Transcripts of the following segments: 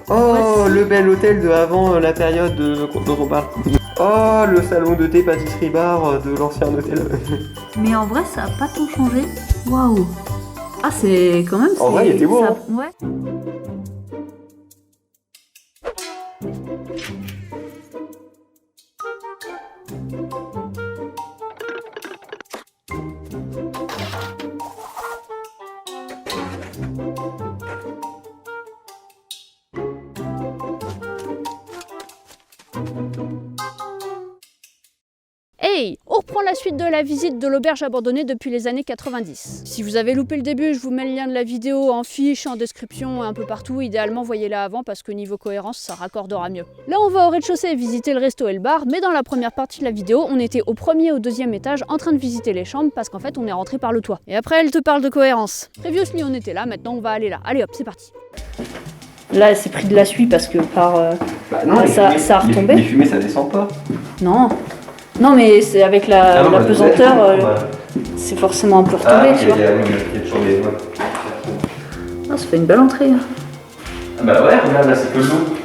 Oh, le bel hôtel de avant la période dont on parle. Oh, le salon de thé pâtisserie bar de l'ancien hôtel. Mais en vrai, ça a pas tant changé. Waouh. Ah, c'est quand même... En vrai, il était beau, ça... hein. Ouais. Hey, on reprend la suite de la visite de l'auberge abandonnée depuis les années 90. Si vous avez loupé le début, je vous mets le lien de la vidéo en fiche, en description, un peu partout. Idéalement, voyez-la avant parce que niveau cohérence, ça raccordera mieux. Là, on va au rez-de-chaussée visiter le resto et le bar, mais dans la première partie de la vidéo, on était au premier et au deuxième étage en train de visiter les chambres parce qu'en fait, on est rentré par le toit. Et après, elle te parle de cohérence. Previously, on était là, maintenant on va aller là. Allez hop, c'est parti. Là, c'est pris de la suie parce que ça a retombé. Les fumées, ça descend pas. Non. Non, mais c'est avec la pesanteur, c'est forcément un peu retombé, tu vois. Ah, ça fait une belle entrée. Ah bah ouais, regarde, là c'est que l'eau.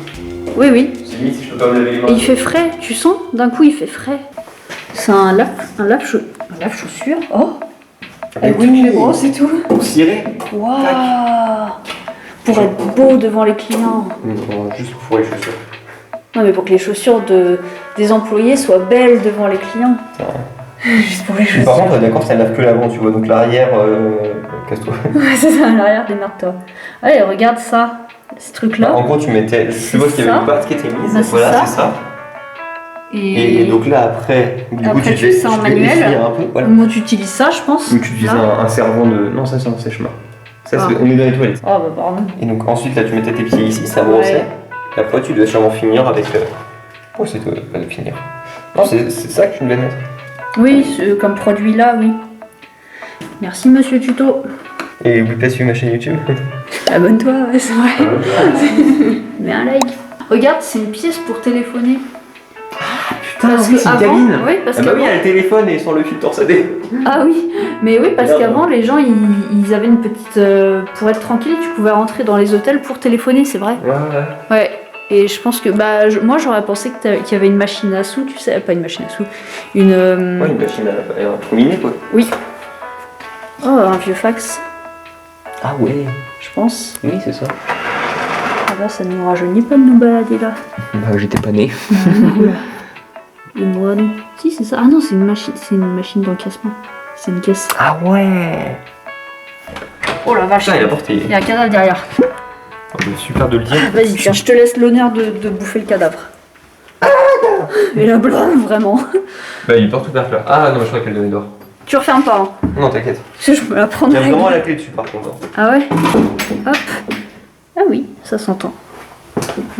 Oui, oui. C'est limite si je peux pas me laver les mains. Et il fait frais, tu sens? D'un coup, il fait frais. C'est un lave-chaussure. Oh! Avec oui, mais bon, c'est tout. Pour cirer. Waouh! Pour être beau devant les clients. Non, juste pour les chaussures. Non, mais pour que les chaussures des employés soient belles devant les clients. Juste pour les chaussures. Par contre, d'accord, ça lave que l'avant, tu vois, donc l'arrière, casse-toi. Ouais, c'est ça, à l'arrière, démarre-toi. Allez, regarde ça, ce truc-là. Bah, en gros, tu mettais. Je vois qu'il y avait une patte qui était mise. Bah, voilà, c'est ça. Et donc là, après, du coup, tu fais ça en manuel. Un peu, voilà. Moi, tu utilises ça, je pense. Ou tu utilises un servant de. Non, ça, c'est un sèche-main. Ça, on est dans les toilettes. Oh, bah, pardon. Et donc, ensuite, là, tu mettais tes pieds ici, ça brossait. Et après, tu devais sûrement finir avec. Oh, c'est toi, pas de finir. Non, c'est ça que tu devais mettre. Oui, comme produit là, oui. Merci, monsieur Tuto. Et vous passez sur ma chaîne YouTube. Abonne-toi, ouais, c'est vrai. Mets un like. Regarde, c'est une pièce pour téléphoner. Putain, oui, c'est une cabine. Oui, parce ah bah oui, il y a le téléphone et sans le fil torsadé. Ah oui, mais oui, parce qu'avant, les gens, ils avaient une petite... pour être tranquille, tu pouvais rentrer dans les hôtels pour téléphoner, c'est vrai. Ouais. Ouais. Et je pense que, moi j'aurais pensé qu'il y avait une machine à sous, tu sais, pas une machine à sous, Ouais, une machine à combiner, quoi. Oui. Oh, un vieux fax. Ah ouais. Je pense. Oui, c'est ça. Ah bah, ça ne nous rajeunit pas de nous balader là. Bah, j'étais pas né. Et moi non. Si, c'est ça. Ah non, c'est une machine d'encaissement. C'est une caisse. Ah ouais. Oh la vache. Ça, il a porté. Il y a un cadavre derrière. Oh, bah, super de le dire. Vas-y, tiens, je te laisse l'honneur de bouffer le cadavre. Et la blanc, vraiment. Bah, il porte tout par là. Ah non, je crois qu'elle donnait dehors. Tu refermes pas, hein. Non, t'inquiète. Parce que je peux la prendre. Il y a vraiment la clé dessus, par contre. Ah ouais. Hop. Ah oui, ça s'entend.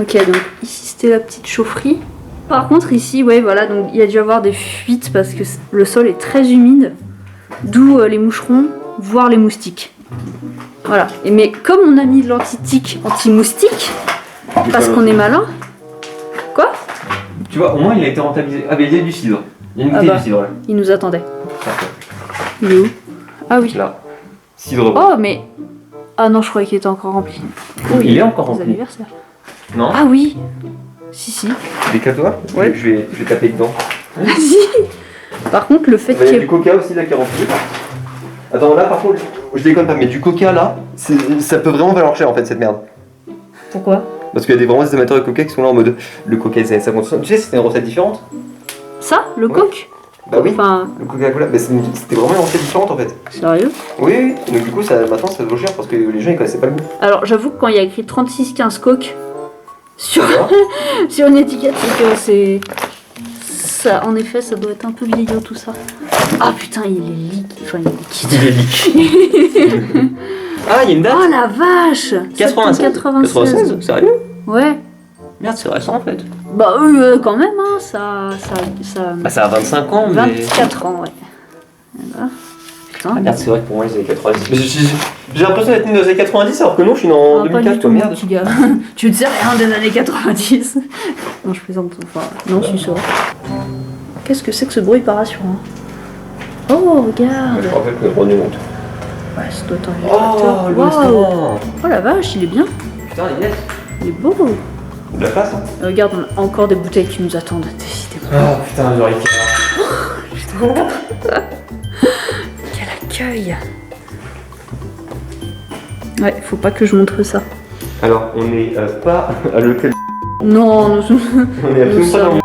Ok, donc ici c'était la petite chaufferie. Par contre ici, ouais, voilà, donc il y a dû avoir des fuites parce que le sol est très humide. D'où les moucherons, voire les moustiques. Voilà. Et mais comme on a mis de l'anti-tique, anti-moustique, parce qu'on est malin. Quoi? Tu vois, au moins il a été rentabilisé. Ah, mais il y a du cidre. Il y a une bouteille de cidre là. Il nous attendait. Il est où? Ah oui. Là. Cidre. Oh, mais. Ah non, je croyais qu'il était encore rempli. Oui, il est encore rempli. Anniversaire. Non? Ah oui. Si. Des cadeaux? Ouais. Je vais taper dedans. Vas-y. Par contre, le fait Il y qu'il y a ait... du coca aussi là qui est rempli. Attends, là par contre, je déconne pas, mais du coca là, ça peut vraiment valoir cher en fait cette merde. Pourquoi? Parce qu'il y a vraiment des amateurs de coca qui sont là en mode le coca ça compte. Tu sais, c'était une recette différente. Ça? Le Ouais. coke? Bah oui, Enfin... le Coca-Cola, bah, c'était vraiment une recette différente en fait. Sérieux? Oui, donc du coup maintenant ça vaut cher parce que les gens ils connaissaient pas le goût. Alors j'avoue que quand il y a écrit 3615 coke sur, sur une étiquette, c'est que c'est... Ça, en effet, ça doit être un peu vieillot tout ça. Ah putain, il est liquide. Enfin, il est liquide. Il est liquide. Ah, il y a une date. Oh la vache! 96. Sérieux? Ouais. Merde, c'est récent en fait. Bah quand même, hein, ça... Bah ça a 25 ans, mais... 24 ans, ouais. Voilà. Putain. Ah merde, c'est vrai que pour moi les années 90. Mais j'ai l'impression d'être né dans les années 90 alors que non, je suis né en Ah, 2004, pas du tout, quoi, merde. mon petit gars. Tu ne sais rien des années 90. Non, je plaisante. Enfin, non, je suis sûre. Qu'est-ce que c'est que ce bruit pas rassurant? Oh, regarde. Je me rappelle que le René monte. Ouais, ça doit être un vieux Oh, tracteur. le Waouh. restaurant. Oh la vache, il est bien. Putain, il est net. Il est beau. De la place, hein. Regarde, on a encore des bouteilles qui nous attendent, décidément. Ah putain, j'aurais été Quel accueil. Ouais, faut pas que je montre ça. Alors, on n'est pas à l'hôtel. Non, On est absolument pas dans le.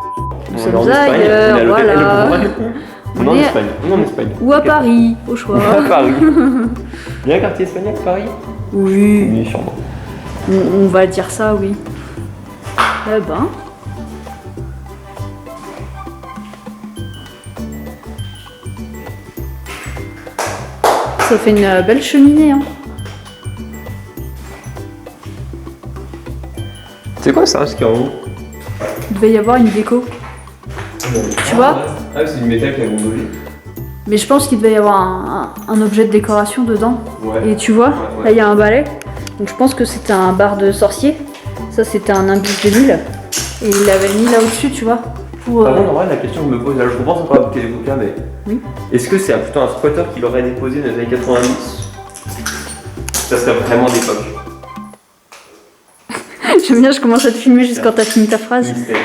Nous sommes ailleurs, voilà. On est en Espagne. On est en Espagne. Ou à Paris, au choix. À Paris. Il y a un quartier espagnol à Paris? Oui. Oui, sûrement. On va dire ça, oui. Eh ben. Ça fait une belle cheminée, hein. C'est quoi ça, ce qu'il y a en haut? Il devait y avoir une déco. Tu vois? Ah, c'est du métal qui a gondolé. Mais je pense qu'il devait y avoir un objet de décoration dedans. Ouais. Et tu vois, Ouais. là il y a un balai. Donc je pense que c'était un bar de sorcier. Ça c'était un imbus de l'huile. Et il l'avait mis là au-dessus, tu vois. Pour, Ah bon, en vrai, la question que je me pose, là, je comprends encore la bouteille d'avocat, mais. Oui. Est-ce que c'est plutôt un squatter qui l'aurait déposé dans les années 90? Ça serait vraiment d'époque. J'aime bien, je commence à te filmer juste quand t'as fini ta phrase. Mystère.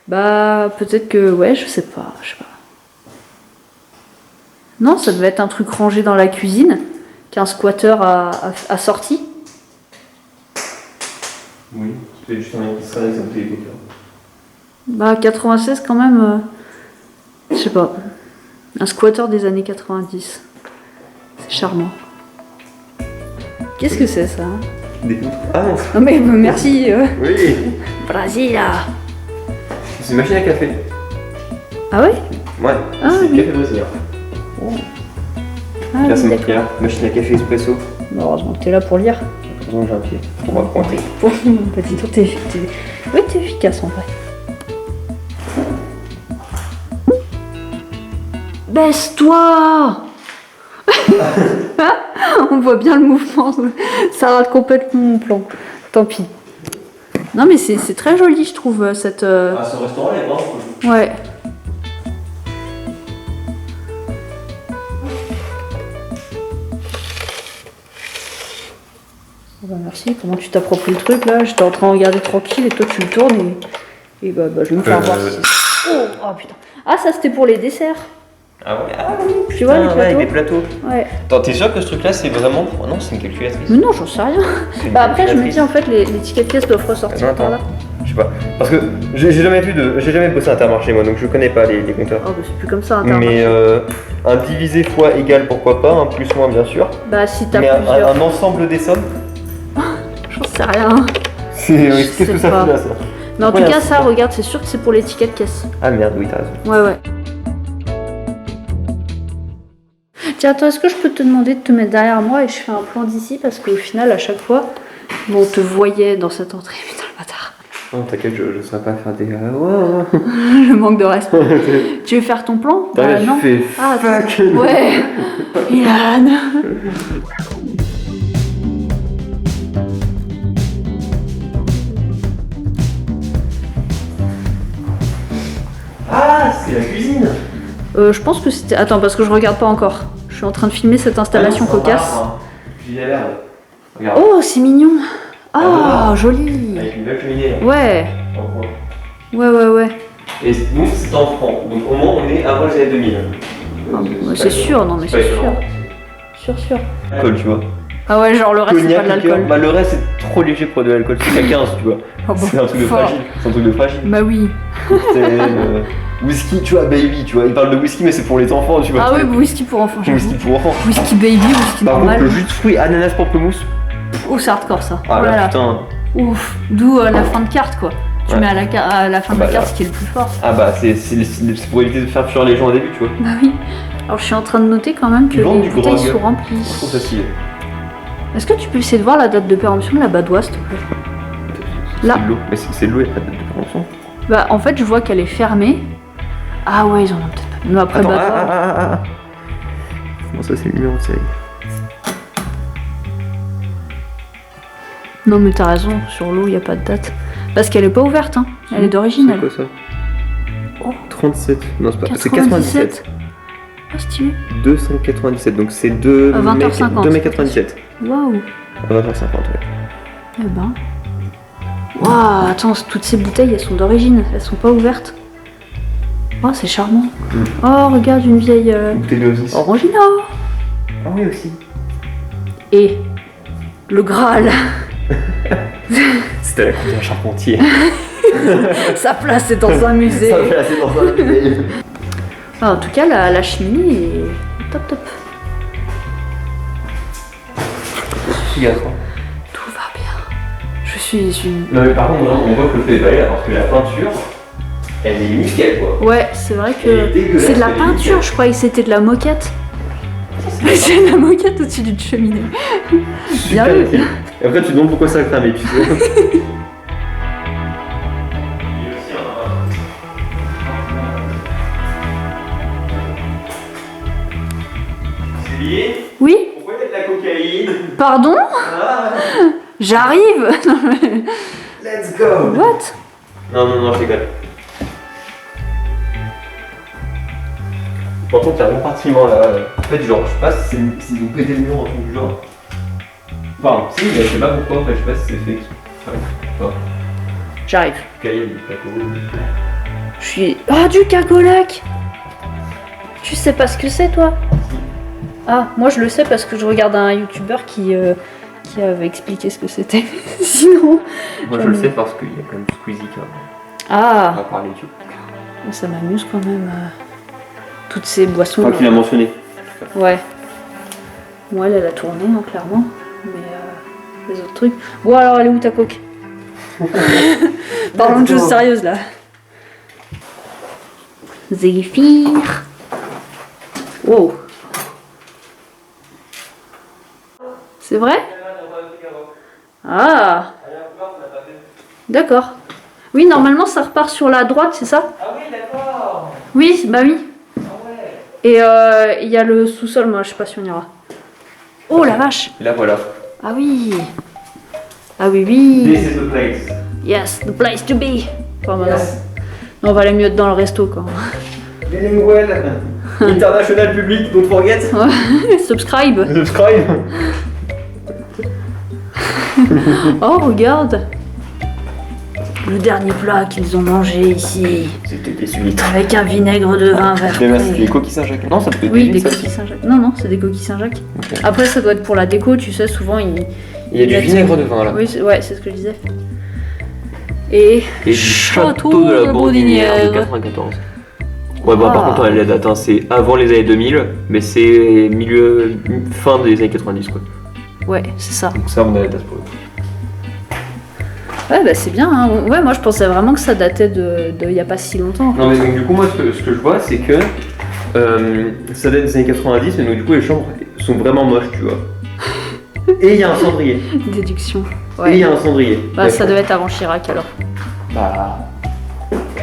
Bah peut-être que ouais, je sais pas. Non, ça devait être un truc rangé dans la cuisine qu'un squatter a sorti. Oui, c'est juste un mec qui serait avec sa bouteille d'avocat. Bah 96 quand même, je sais pas. Un squatter des années 90. C'est charmant. Qu'est-ce que c'est ça? Des poutres. Ah non, Non mais merci. oui, Brasilia. c'est une machine à café. Ah ouais? Ouais, Ah, c'est oui. café brésilien. Ah Là, oui, c'est mon d'accord. pierre, machine à café espresso. Bah, heureusement que t'es là pour lire. Heureusement que j'ai un pied. On va pointer. Bon, bah dis donc, ouais, t'es efficace en vrai. Baisse-toi. On voit bien le mouvement. Ça rate complètement mon plan. Tant pis. Non mais c'est très joli je trouve cette... Ah, ce restaurant, il est vraiment cool. Ouais. Oh bah merci, comment tu t'appropries le truc là? J'étais en train de regarder tranquille et toi tu le tournes et bah je vais me faire voir si... Oh putain. Ah ça c'était pour les desserts. Ah ouais, ah oui. Tu vois les Ouais, plateaux? avec des plateaux. Ouais. Attends, t'es sûr que ce truc-là, c'est vraiment pour. Non, c'est une calculatrice. Mais non j'en sais rien. C'est une Bah après je me calculatrice. dis en fait les tickets de caisse doivent ressortir Attends, par là. je sais pas. Parce que j'ai jamais bossé à Intermarché moi, donc je connais pas les compteurs. Oh bah c'est plus comme ça Intermarché. Mais un divisé fois égal, pourquoi pas, un plus moins bien sûr. Bah si t'as Mais plusieurs... un ensemble des sommes, J'en sais rien. qu'est-ce que sais ça pas. fait là, ça? Mais en tout Voilà, cas c'est ça ça. regarde c'est sûr que c'est pour les tickets de caisse. Ah merde, oui, t'as raison. Ouais, ouais. Tiens, attends, est-ce que je peux te demander de te mettre derrière moi et je fais un plan d'ici parce qu'au final, à chaque fois, on te voyait dans cette entrée. Putain, le bâtard. Non, t'inquiète, je saurais pas faire des. Ouais. Le manque de respect. Tu veux faire ton plan? T'as Non. fait Ah, fuck. ouais. Ilan. Ah, c'est la cuisine. Je pense que c'était... Attends, parce que je regarde pas encore. Je suis en train de filmer cette installation Ah non, c'est un cocasse. bar, hein. Cuisine à l'herbe. Regarde. Oh, c'est mignon. Ah, Ah, joli. Avec une belle cheminée. Hein, Ouais. en coin. Ouais. Et donc c'est en francs. Donc au moins on est avant les années 2000. Ah, bah, c'est sûr, non mais c'est sûr. Sûr. Alcool, tu vois. Ah ouais, genre le reste c'est pas de l'alcool. Bah le reste c'est trop léger pour de l'alcool. C'est qu'à 15, tu vois. Ah bon, C'est un truc de fort. fragile. C'est un truc de fragile. Bah oui. C'est whisky, tu vois, baby, tu vois. Il parle de whisky mais c'est pour les enfants, tu vois. Ah oui, whisky pour enfants. C'est whisky pour enfants. Whisky baby, whisky Par normal. contre le jus de fruits ananas pamplemousse. Oh, c'est hardcore ça. Ah Oh là là là. putain. Ouf. D'où la fin de carte quoi. Tu Ouais. mets à la fin de Ah la bah, carte là. ce qui est le plus fort. Ah bah c'est pour éviter de faire fuir les gens au début, tu vois. Bah oui. Alors je suis en train de noter quand même que Ils vendent les du bouteilles grog. sont remplies. Je trouve ça stylé. Est-ce que tu peux essayer de voir la date de péremption de la badoise s'il te plaît? Là. C'est de l'eau. Mais c'est de l'eau et pas de péremption. Bah en fait je vois qu'elle est fermée. Ah ouais, ils en ont peut-être pas. Mais après Attends, bah Bon ça c'est le numéro de série. Non mais t'as raison, sur l'eau il n'y a pas de date. Parce qu'elle est pas ouverte, hein. Elle est d'origine C'est elle. quoi ça? Oh. 37. Non c'est pas. C'est 97. 97. Ah stylé. 297. Donc c'est 2 À 20h50. 2 mai 97. Waouh. À 20h50, ouais. Eh ben. Waouh, attends, toutes ces bouteilles, elles sont d'origine, elles sont pas ouvertes. Oh, c'est charmant. Oh, regarde, une vieille Bouteille de Oasis. Orangina. Ah oui, aussi. Et le Graal. C'était la cour d'un charpentier. Sa place est dans un musée. Ça fait assez dans un musée. Ah, en tout cas, la cheminée est top top. Tout va bien. Je suis une... Non mais par contre, on voit que le feu est pas là parce que la peinture, elle est nickel quoi. Ouais, c'est vrai Elle est que dégueulasse, c'est de la elle est peinture, nickel. je croyais que c'était de la moquette. C'est de la moquette au-dessus d'une cheminée. Bien Super vu. nickel. Et après tu te demandes pourquoi ça a cramé, tu sais. C'est lié. Oui, Pourquoi il y a de la cocaïne? pardon. Ah, J'arrive. let's go. What? Non, je rigole. Par contre, il y a un compartiment là. En fait, genre, je sais pas si s'ils ont pété le mur en tout du genre. Enfin, si, mais je sais pas pourquoi, en fait, je sais pas si c'est fait exprès. Enfin, je sais pas. J'arrive. Cocaïne, du plateau. Je suis... Oh, du cacolac. Tu sais pas ce que c'est, toi? Ah, moi je le sais parce que je regarde un youtubeur qui avait expliqué ce que c'était. Sinon... Moi, je le sais parce qu'il y a quand même Squeezie qui Ah, va parler dessus. ça m'amuse quand même. Toutes ces boissons. Enfin, qu'il a mentionné. Ouais. Bon, elle a tourné, hein, clairement. Mais les autres trucs... Bon, alors, elle est où ta coke? Parlons de choses sérieuses, là. Zéphyr. Wow. C'est vrai? Ah. D'accord. Oui, normalement, ça repart sur la droite, c'est ça? Ah oui, d'accord. Oui, bah oui. Ah ouais. Et il y a le sous-sol, moi, je sais pas si on ira. Oh, la vache. Et là, voilà. Ah oui. Ah oui, oui. This is the place. Yes, the place to be. Enfin, maintenant. Yes. Non, on va aller mieux dans le resto, quoi. Bilingual. International public, don't forget. Subscribe. Subscribe. Oh, regarde. Le dernier plat qu'ils ont mangé ici. C'était des huîtres. Avec un vinaigre de vin vert. C'est des coquilles Saint-Jacques. Non, ça peut être Oui, des des huîtres, ça coquilles aussi. Saint-Jacques. Non, c'est des coquilles Saint-Jacques. Ok. Après, ça doit être pour la déco, tu sais, souvent ils... Il y a du mettent- vinaigre de vin là. Oui, ouais, c'est ce que je disais. Et Et du château de la Bourdinière de 94. Ouais, bah par Ah. contre, la date, hein, c'est avant les années 2000, mais c'est fin des années 90 quoi. Ouais, c'est ça. Donc ça, on a la date pour eux. Ouais, bah c'est bien. Hein. Ouais, moi je pensais vraiment que ça datait de il y a pas si longtemps. Non, mais donc du coup, moi, ce que je vois, c'est que ça date des années 90, mais donc du coup, les chambres sont vraiment moches, tu vois. Et il y a un cendrier. Déduction. Et il Ouais. y a un cendrier. Bah ça devait être avant Chirac alors. Bah.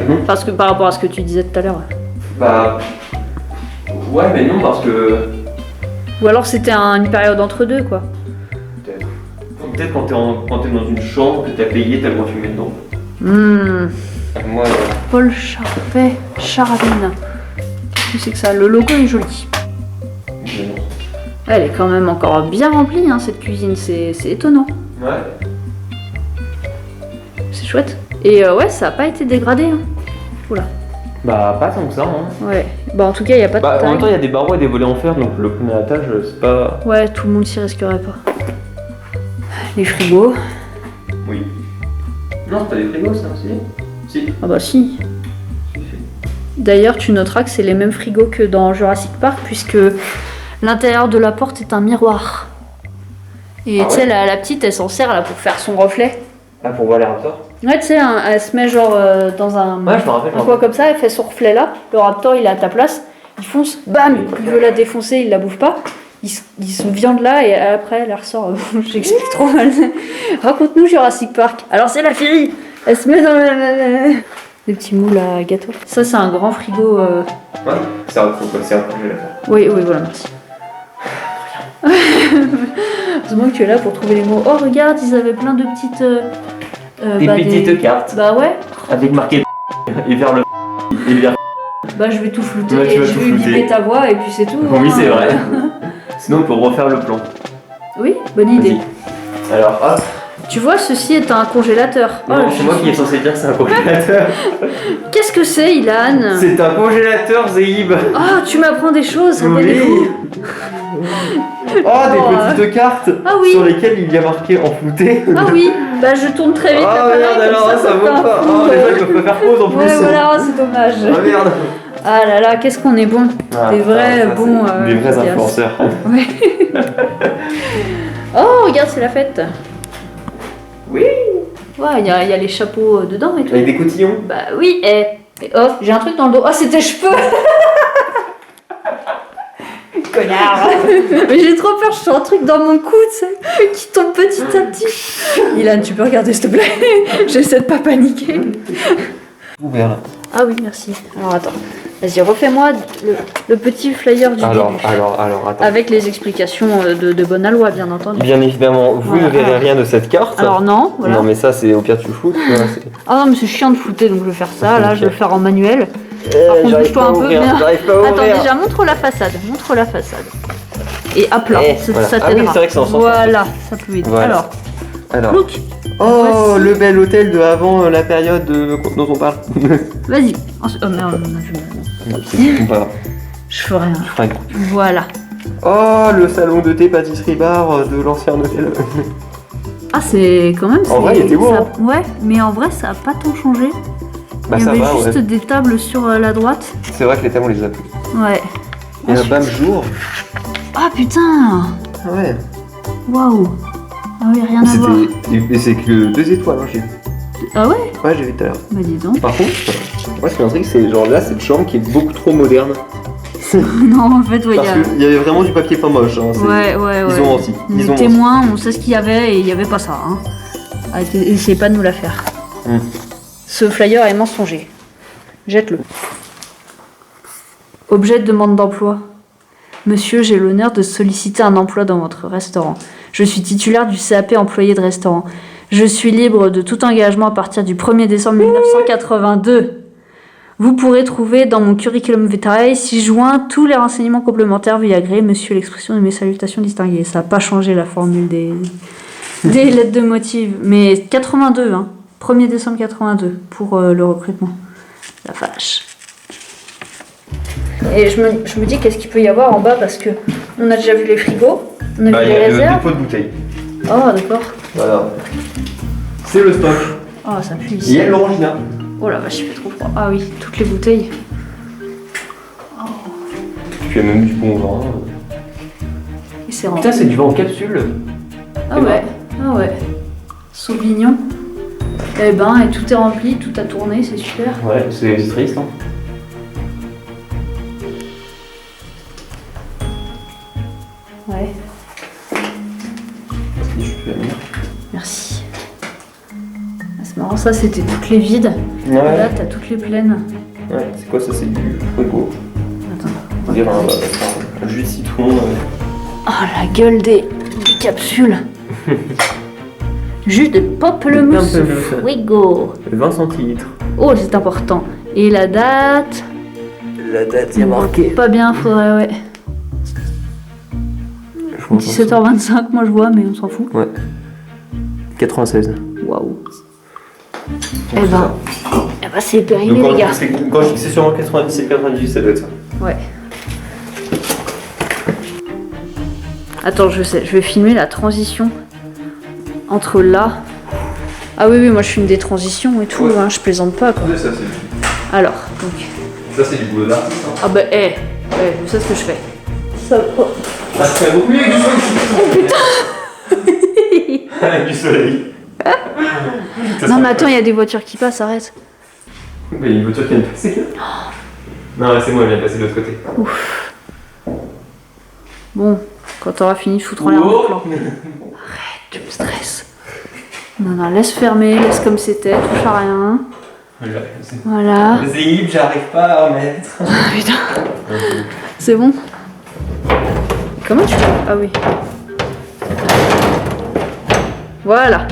Non. Parce que par rapport à ce que tu disais tout à l'heure. Bah. Ouais, mais non, parce que. Ou alors c'était une période entre deux quoi. Peut-être. Peut-être quand t'es dans une chambre que t'as payé, t'as le droit de fumer dedans. Moi, Paul Charpet, Charline. Qu'est-ce que c'est que ça? Le logo est joli. non. Elle est quand même encore bien remplie hein, cette cuisine, c'est étonnant. Ouais. C'est chouette. Et ouais, ça a pas été dégradé. Hein. Oula. Bah, pas tant que ça, hein. Ouais. Bah en tout cas, il y a pas de Bah, en même temps, il y taille. a des barreaux et des volets en fer, donc le premier étage, c'est pas. Ouais, tout le monde s'y risquerait pas. Les frigos. Oui. Non, c'est pas des frigos, ça, si. Ah bah si. D'ailleurs, tu noteras que c'est les mêmes frigos que dans Jurassic Park, puisque l'intérieur de la porte est un miroir. Et Ah tu sais, ouais la petite, elle s'en sert là pour faire son reflet. Ah, pour voir les raptors. Ouais, tu sais, elle se met genre dans un Ouais, je me rappelle. un coin comme ça, elle fait son reflet là. Le raptor, il est à ta place. Il fonce, bam, il veut la défoncer, il la bouffe pas. Il se viande là et après, elle ressort. J'explique trop mal. Raconte-nous Jurassic Park. Alors, c'est la fille. Elle se met dans des petits moules à gâteau. Ça, c'est un grand frigo. Ouais, c'est un congélateur. Oui, voilà, merci. Heureusement que tu es là pour trouver les mots. Oh, regarde, ils avaient plein de petites. Des petites cartes Bah ouais. avec marqué et vers le et vers. Bah je vais tout flouter Ouais, tu et vas je tout vais flouter. biper ta voix et puis c'est tout. Oui, hein. c'est vrai. Sinon, on peut refaire le plan. Oui, bonne idée. Vas-y. Alors, hop, Tu vois, ceci est un congélateur. Non, c'est moi qui est censé dire que c'est un congélateur. Qu'est-ce que c'est, Ilan? C'est un congélateur, Zéhib. Ah, tu m'apprends des choses, Oui. abonnez-vous. Oh, des Oh, petites cartes Ah oui. sur lesquelles il y a marqué en flouté. Ah oui, bah je tourne très vite Ah l'appareil, merde, comme alors ça fait vaut un pas. flou, Oh, les gens ils peuvent pas faire pause en plus. Ouais, voilà, c'est dommage. Ah merde. Ah là là, qu'est-ce qu'on est bon. Ah, Des vrais putain, ça, bons. c'est des vrais vidéastes. influenceurs. Ouais. Oh, regarde, c'est la fête. Oui. Ouais, il y a les chapeaux dedans et tout. Avec des cotillons. Bah oui, et oh, j'ai un truc dans le dos. Oh, c'est tes cheveux. Connard. Mais j'ai trop peur, je sens un truc dans mon cou, tu sais, qui tombe petit à petit. Ilan, tu peux regarder s'il te plaît. J'essaie de pas paniquer. Ouvert là. Ah oui, merci. Alors attends. Vas-y, refais-moi le petit flyer du début. Alors, attends. Avec les explications de bonne loi, bien entendu. Bien évidemment, vous Voilà. ne verrez rien de cette carte. Alors non, voilà. Non, mais ça, c'est au pire, tu le fous. Tu vois, Ah non, mais c'est chiant de flouter, donc je vais faire ça. Là, Ok. je vais le faire en manuel. Par contre, bouge-toi un peu, mais- J'arrive pas à Attends, ouvrir. déjà, montre la façade. Montre la façade. Et à plat, Eh, ça, voilà. ça Ah oui, t'aidera. c'est vrai que c'est en sens Voilà, ça peut aider. Voilà. Alors. Look, Oh, Voici. le bel hôtel de avant la période dont on parle. vas-y. Oh merde, non, C'est pas grave. je ferai un. Je ferai une coupe. Voilà. Oh, le salon de thé pâtisserie bar de l'ancien hôtel. Ah, c'est quand même. En vrai, il était beau, ça- hein. Ouais, mais en vrai, ça a pas tant changé. Bah Il y ça avait va, juste ouais. des tables sur la droite. C'est vrai que les tables on les a plus. Ouais. Et Ensuite- bam jour. Ah putain. Ah ouais. Waouh. Ah oui, rien à voir. Et c'est que 2 étoiles, hein, j'ai vu. Ah ouais. Ouais, j'ai vu tout à l'heure. Bah dis donc. Par contre, moi ce qui m'intrigue, c'est genre là, cette chambre qui est beaucoup trop moderne. Non, en fait, ouais, Parce qu'il y avait vraiment du papier pas moche. Hein, c'est- ouais. Ils ont menti. Ils ont Les menti. témoins, on sait ce qu'il y avait et il y avait pas ça. Hein. Arrêtez, essayez pas de nous la faire. Mm. Ce flyer est mensonger. Jette-le. Objet de demande d'emploi. Monsieur, j'ai l'honneur de solliciter un emploi dans votre restaurant. Je suis titulaire du CAP employé de restaurant. Je suis libre de tout engagement à partir du 1er décembre 1982. Vous pourrez trouver dans mon curriculum vitae ci-joint tous les renseignements complémentaires veuillez agréer, monsieur, l'expression de mes salutations distinguées. Ça n'a pas changé la formule des lettres de motif. Mais 82, hein. 1er décembre 82 pour le recrutement. La vache. Et je me dis qu'est-ce qu'il peut y avoir en bas parce que on a déjà vu les frigos, on a Bah, vu il y les a le réserves. dépôt de bouteilles. Oh d'accord. Voilà. C'est le stock. Oh ça pue Il ici. y a l'orangina. Oh la vache, il fait trop froid. Ah oui, toutes les bouteilles. Tu as même du bon vin. Et c'est Putain, c'est du vin en capsule. Ah ouais, ah ouais. Sauvignon. Eh ben, et tout est rempli, tout a tourné, c'est super. Ouais, c'est triste, hein. Ouais, Je suis ami. merci. Ah, c'est marrant, ça c'était toutes les vides. Et là, Ouais. t'as toutes les pleines. Ouais, c'est quoi ça? C'est du frigo. Attends. On dirait un jus de citron. Oh la gueule des capsules. Jus de pamplemousse. Pamplemousse. Frigo. 20 centilitres. Oh, c'est important. Et la date. La date, il y a marqué. Pas bien, faudrait, ouais. 17h25, moi je vois, mais on s'en fout. Ouais. 96. Waouh. Eh ben, c'est périmé, Donc, les gars. quand je dis que c'est sûrement 97, 98, ça doit être ça. Ouais. Attends, je sais, je vais filmer la transition entre là. Ah oui, moi je filme des transitions et tout, Ouais. hein, je plaisante pas quoi. Ça, c'est Alors, donc. ça, c'est du boulot d'artiste. Ah bah, je sais ce que je fais. Ça. Oh. Ah, c'est beaucoup mieux avec du soleil. Oh putain. Avec du soleil. Non, mais attends, il y a des voitures qui passent, arrête. Mais il y a une voiture qui vient de passer. Non, ouais, c'est moi, elle vient de passer de l'autre côté. Bon, quand t'auras fini de foutre en l'air Oh. mon plan. Tu me stresses. Non, laisse fermer, laisse comme c'était, touche à rien. Voilà. Les équipes, j'arrive pas à remettre. Putain. C'est bon. Comment tu fais? Ah oui. Voilà.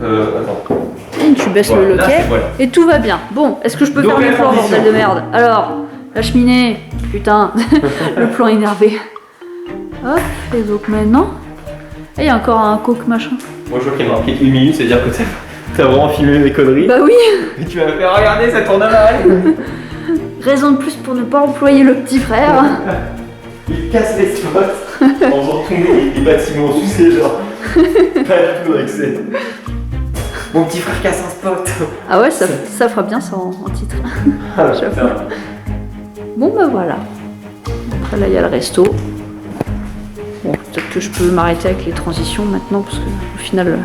Attends. Et tu baisses Voilà, le là, loquet c'est voilà. et tout va bien. Bon, est-ce que je peux Donc, faire la le plan, condition. bordel de merde? Alors, la cheminée. Putain, le plan énervé. Hop, et donc maintenant. Et il y a encore un coke machin. Moi je vois qu'il y a marqué 1 minute, c'est-à-dire que t'as vraiment filmé mes conneries. Bah oui. Et tu m'as fait regarder, ça tourne mal. Raison de plus pour ne pas employer le petit frère. Il casse les spots en faisant tomber les bâtiments sous ses genre. Pas du tout excès. Mon petit frère casse un spot. Ah ouais, ça fera bien ça en titre. Ah, J'avoue. putain. Bon bah voilà. Après là il y a le resto. Bon, peut-être que je peux m'arrêter avec les transitions maintenant parce que au final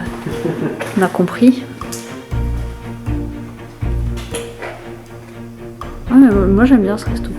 on a compris. Ouais, mais moi j'aime bien ce resto.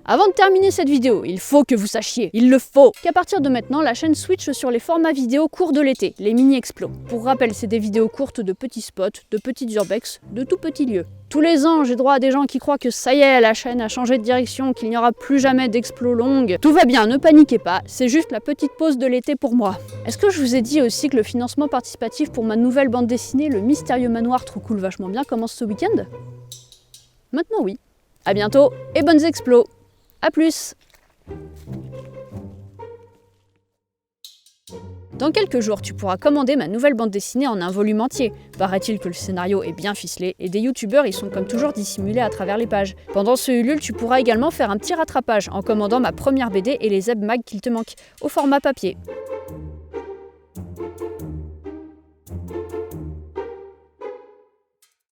Avant de terminer cette vidéo, il faut que vous sachiez, il le faut, qu'à partir de maintenant, la chaîne switch sur les formats vidéo courts de l'été, les mini-explos. Pour rappel, c'est des vidéos courtes de petits spots, de petites urbex, de tout petits lieux. Tous les ans, j'ai droit à des gens qui croient que ça y est, la chaîne a changé de direction, qu'il n'y aura plus jamais d'explos longues. Tout va bien, ne paniquez pas, c'est juste la petite pause de l'été pour moi. Est-ce que je vous ai dit aussi que le financement participatif pour ma nouvelle bande dessinée, Le Mystérieux Manoir trop cool vachement bien, commence ce week-end? Maintenant oui. À bientôt et bonnes explos. A plus! Dans quelques jours, tu pourras commander ma nouvelle bande dessinée en un volume entier. Paraît-il que le scénario est bien ficelé et des youtubeurs y sont comme toujours dissimulés à travers les pages. Pendant ce Ulule, tu pourras également faire un petit rattrapage en commandant ma première BD et les Zeb Mag qu'il te manque, au format papier.